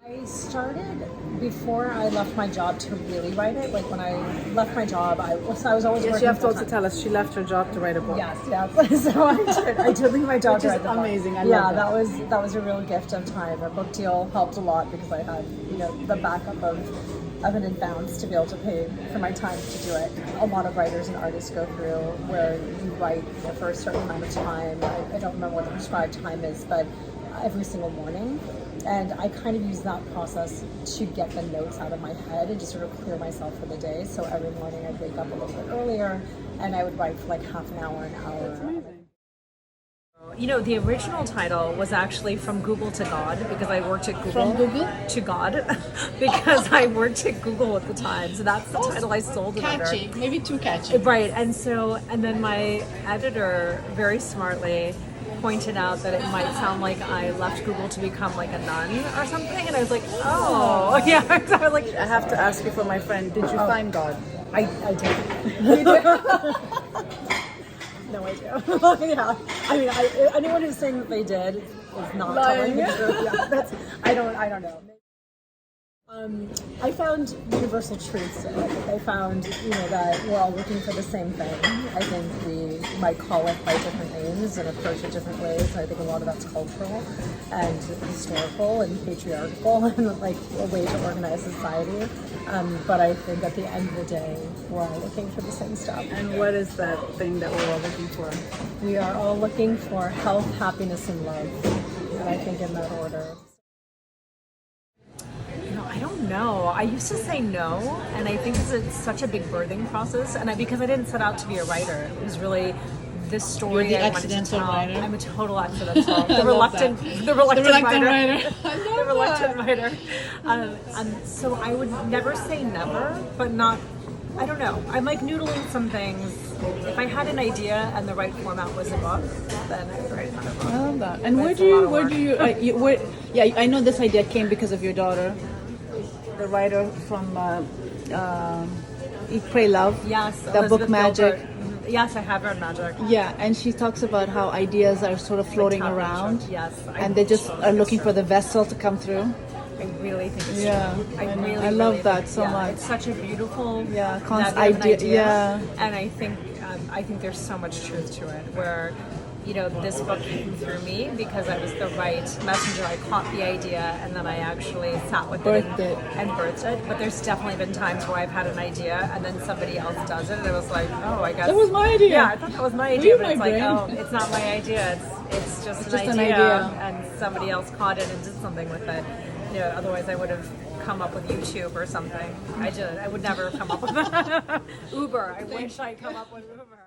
I started before I left my job to really write it. Like when I left my job, I was always working. You have to also full-time. tell us she left her job to write a book. Yes. So I did leave my job Which to is write the book. amazing. I yeah, love that. that was a real gift of time. A book deal helped a lot because I had the backup of an advance to be able to pay for my time to do it. A lot of writers and artists go through where you write for a certain amount of time. I don't remember what the prescribed time is, but every single morning. And I kind of use that process to get the notes out of my head and just sort of clear myself for the day. So every morning I'd wake up a little bit earlier and I would write for like half an hour, an hour. That's amazing. The original title was actually From Google to God because I worked at Google. From Google? To God because I worked at Google at the time. So that's the title I sold it under. Catchy, maybe too catchy. Right, and then my editor very smartly pointed out that it might sound like I left Google to become like a nun or something, and I was like, oh, yeah. So I was like, I have to ask you for my friend. Did you find God? I did. No idea. Yeah. I mean, anyone who's saying that they did is not telling the truth. Yeah, I don't know. I found universal truths in it. I found, that we're all looking for the same thing. I think we might call it by different names and approach it different ways. And I think a lot of that's cultural and historical and patriarchal and like a way to organize society. But I think at the end of the day, we're all looking for the same stuff. And what is that thing that we're all looking for? We are all looking for health, happiness, and love. And I think in that order. I don't know. I used to say no, and I think it's such a big birthing process. And because I didn't set out to be a writer, it was really this story You're the I wanted to accidental tell. writer. I'm a total accidental. The reluctant writer. The reluctant writer. The reluctant writer. So I would never say never, but not. I don't know. I'm like noodling some things. If I had an idea and the right format was a book, then I would write another book. I love that. And But where it's do a lot you, of where work. do you, yeah, I know this idea came because of your daughter, the writer from Eat, Pray, Love. Yes, The Elizabeth book Magic. Gilbert. Yes, I have read Magic. Yeah, and she talks about how ideas are sort of floating Top around. Magic. Yes, And they just are looking for the vessel to come through. I really think it's Yeah, true. I know. really, I love really that think- so yeah, much. It's such a beautiful Yeah, nugget of an idea. yeah. And I think there's so much truth to it. Where this book came through me because I was the right messenger. I caught the idea and then I actually sat with Birthed it. and birthed it. But there's definitely been times where I've had an idea and then somebody else does it, and it was like, oh, I guess That was my idea. Yeah, I thought that was my Read idea, but my it's like, brain. oh, it's not my idea. It's just an an idea, idea. and somebody else caught it and did something with it. Otherwise I would have come up with YouTube or something. I would never come up with Uber. I wish I'd come up with Uber.